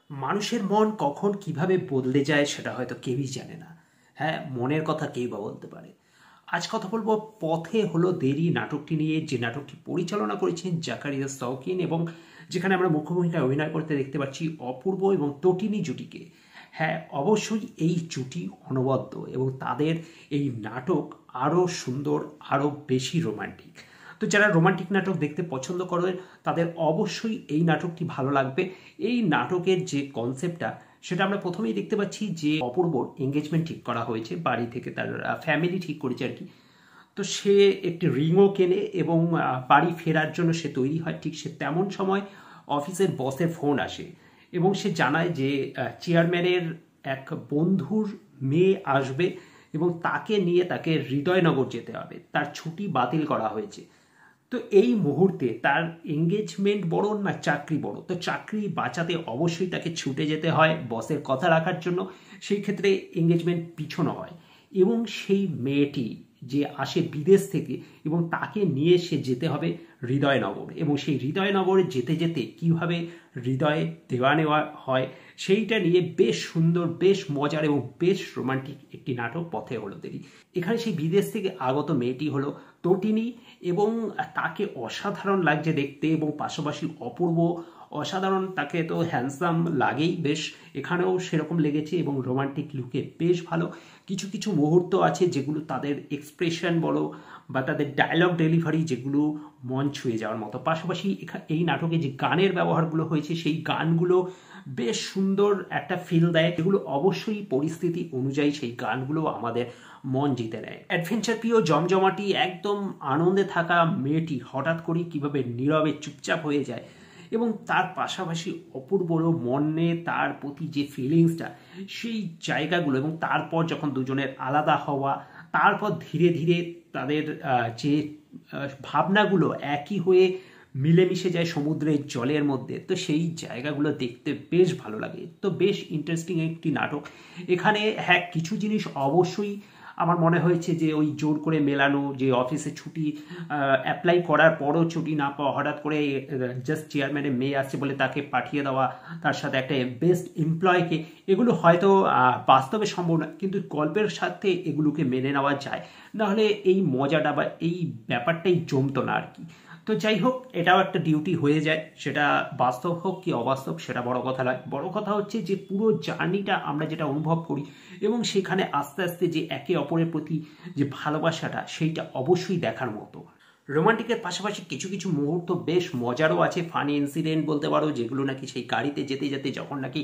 মানুষের মন কখন কিভাবে বদলে যায় সেটা হয়তো কেউই জানে না। হ্যাঁ, মনের কথা কেই বা বলতে পারে। আজ কথা বলবো পথে হলো দেরি নাটকটি নিয়ে, যে নাটকটি পরিচালনা করেছেন জাকারিয়া শৌখিন এবং যেখানে আমরা মুখ্য ভূমিকায় অভিনয় করতে দেখতে পাচ্ছি অপূর্ব এবং তটিনী জুটিকে। হ্যাঁ, অবশ্যই এই জুটি অনবদ্য এবং তাদের এই নাটক আরও সুন্দর, আরও বেশি রোমান্টিক। তো যারা রোমান্টিক নাটক দেখতে পছন্দ করে তাদের অবশ্যই এই নাটকটি ভালো লাগবে। এই নাটকের যে কনসেপ্টটা সেটা আমরা প্রথমেই দেখতে পাচ্ছি যে অপূর্বর এঙ্গেজমেন্ট ঠিক করা হয়েছে, বাড়ি থেকে তার ফ্যামিলি ঠিক করেছে আর কি। তো সে একটি রিংও কেনে এবং বাড়ি ফেরার জন্য সে তৈরি হয়। ঠিক সে তেমন সময় অফিসের বসের ফোন আসে এবং সে জানায় যে চেয়ারম্যানের এক বন্ধুর মেয়ে আসবে এবং তাকে নিয়ে তাকে হৃদয়নগর যেতে হবে, তার ছুটি বাতিল করা হয়েছে। তো এই মুহূর্তে তার এঙ্গেজমেন্ট বড় না চাকরি বড়? তো চাকরি বাঁচাতে অবশ্যই তাকে ছুটে যেতে হয় বসের কথা রাখার জন্য। সেই ক্ষেত্রে এঙ্গেজমেন্ট পিছনো হয় এবং সেই মেয়েটি যে আসে বিদেশ থেকে এবং তাকে নিয়ে সে যেতে হবে হৃদয়নগর, এবং সেই হৃদয়নগরে যেতে যেতে কিভাবে হৃদয়ে দেওয়া নেওয়া হয় সেইটা নিয়ে বেশ সুন্দর, বেশ মজার এবং বেশ রোমান্টিক একটি নাটক পথে হলো দেরি। এখানে সেই বিদেশ থেকে আগত মেয়েটি হলো তটিনী এবং তাকে অসাধারণ লাগছে দেখতে, এবং পাশাপাশি অপূর্ব অসাধারণ, তাকে তো হ্যান্ডসাম লাগেই বেশ, এখানেও সেরকম লেগেছে এবং রোমান্টিক লুকে বেশ ভালো। কিছু কিছু মুহূর্ত আছে যেগুলো তাদের এক্সপ্রেশন বলো বা তাদের ডায়লগ ডেলিভারি যেগুলো মন ছুঁয়ে যাওয়ার মতো। পাশাপাশি এই নাটকে যে গানের ব্যবহারগুলো হয়েছে সেই গানগুলো বেশ সুন্দর একটা ফিল দেয়, এগুলো অবশ্যই পরিস্থিতি অনুযায়ী সেই গানগুলো আমাদের মন জিতে নেয়। অ্যাডভেঞ্চার প্রিয় জমজমাটি একদম আনন্দে থাকা মেয়েটি হঠাৎ করে কিভাবে নীরবে চুপচাপ হয়ে যায় এবং তার পাশাপাশি অপূর্বরও মনে তার প্রতি যে ফিলিংসটা সেই জায়গাগুলো, এবং তারপর যখন দুজনের আলাদা হওয়া, তারপর ধীরে ধীরে তাদের যে ভাবনাগুলো একই হয়ে মিলেমিশে যায় সমুদ্রের জলের মধ্যে, তো সেই জায়গাগুলো দেখতে বেশ ভালো লাগে। তো বেশ ইন্টারেস্টিং একটি নাটক। এখানে হ্যাঁ, কিছু জিনিস অবশ্যই আমার মনে হয়েছে যে ওই জোর করে মেলানো, যে অফিসে ছুটি অ্যাপ্লাই করার পরও ছুটি না পাওয়া, হঠাৎ করে জাস্ট চেয়ারম্যানের মেয়ে আসছে বলে তাকে পাঠিয়ে দেওয়া, তার সাথে একটা বেস্ট এমপ্লয়কে, এগুলো হয়তো বাস্তবে সম্ভব না, কিন্তু গল্পের সাথে এগুলোকে মেনে নেওয়া যায়, নাহলে এই মজাটা বা এই ব্যাপারটাই জমতো না আর কি। তো যাই হোক, এটাও একটা ডিউটি হয়ে যায়, সেটা বাস্তব হোক কি অবাস্তব সেটা বড় কথা নয়। বড় কথা হচ্ছে যে পুরো জার্নিটা আমরা যেটা অনুভব করি এবং সেখানে আস্তে আস্তে যে একে অপরের প্রতি যে ভালোবাসাটা সেইটা অবশ্যই দেখার মতো। রোমান্টিকের পাশাপাশি কিছু কিছু মুহূর্ত বেশ মজারও আছে, ফানি ইনসিডেন্ট বলতে পারো, যেগুলো নাকি সেই গাড়িতে যেতে যেতে যখন নাকি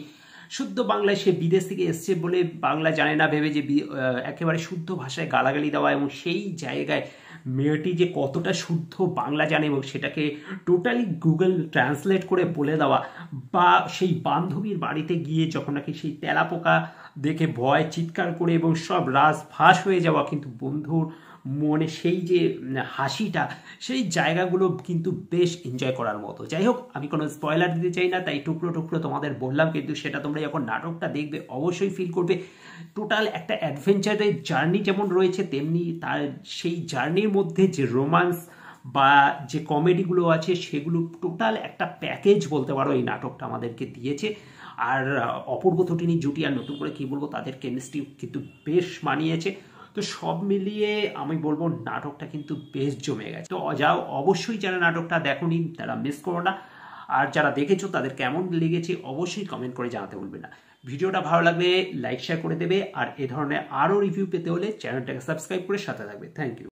শুদ্ধ বাংলায়, সে বিদেশ থেকে এসছে বলে বাংলা জানে না ভেবে যে একেবারে শুদ্ধ ভাষায় গালাগালি দেওয়া, এবং সেই জায়গায় মেয়েটি যে কতটা শুদ্ধ বাংলা জানে এবং সেটাকে টোটালি গুগল ট্রান্সলেট করে বলে দেওয়া, বা সেই বান্ধবীর বাড়িতে গিয়ে যখন নাকি সেই তেলাপোকা দেখে ভয় চিৎকার করে এবং সব রাজ ফাঁস হয়ে যাওয়া, কিন্তু বন্ধুর মনে সেই যে হাসিটা, সেই জায়গাগুলো কিন্তু বেশ এনজয় করার মতো। যাই হোক, আমি কোনো স্পয়লার দিতে চাই না, তাই টুকরো টুকরো তোমাদের বললাম, কিন্তু সেটা তোমরা যখন নাটকটা দেখবে অবশ্যই ফিল করবে। টোটাল একটা অ্যাডভেঞ্চারের জার্নি যেমন রয়েছে, তেমনি তার সেই জার্নির মধ্যে যে রোমান্স বা যে কমেডিগুলো আছে সেগুলো টোটাল একটা প্যাকেজ বলতে পারো এই নাটকটা আমাদেরকে দিয়েছে। আর অপূর্ব তটিনী জুটি আর নতুন করে কি বলবো, তাদের কেমিস্ট্রি কিন্তু বেশ মানিয়েছে। তো সব মিলিয়ে আমি বলবো নাটকটা কিন্তু বেশ জমে গেছে। তো যাও, অবশ্যই যারা নাটকটা দেখোনি তারা মিস করো না, আর যারা দেখেছো তাদের কেমন লেগেছে অবশ্যই কমেন্ট করে জানাতে ভুলবে না। ভিডিওটা ভালো লাগলে লাইক শেয়ার করে দেবে, আর এ ধরনের আরও রিভিউ পেতে হলে চ্যানেলটাকে সাবস্ক্রাইব করে সাথে থাকবে। Thank you.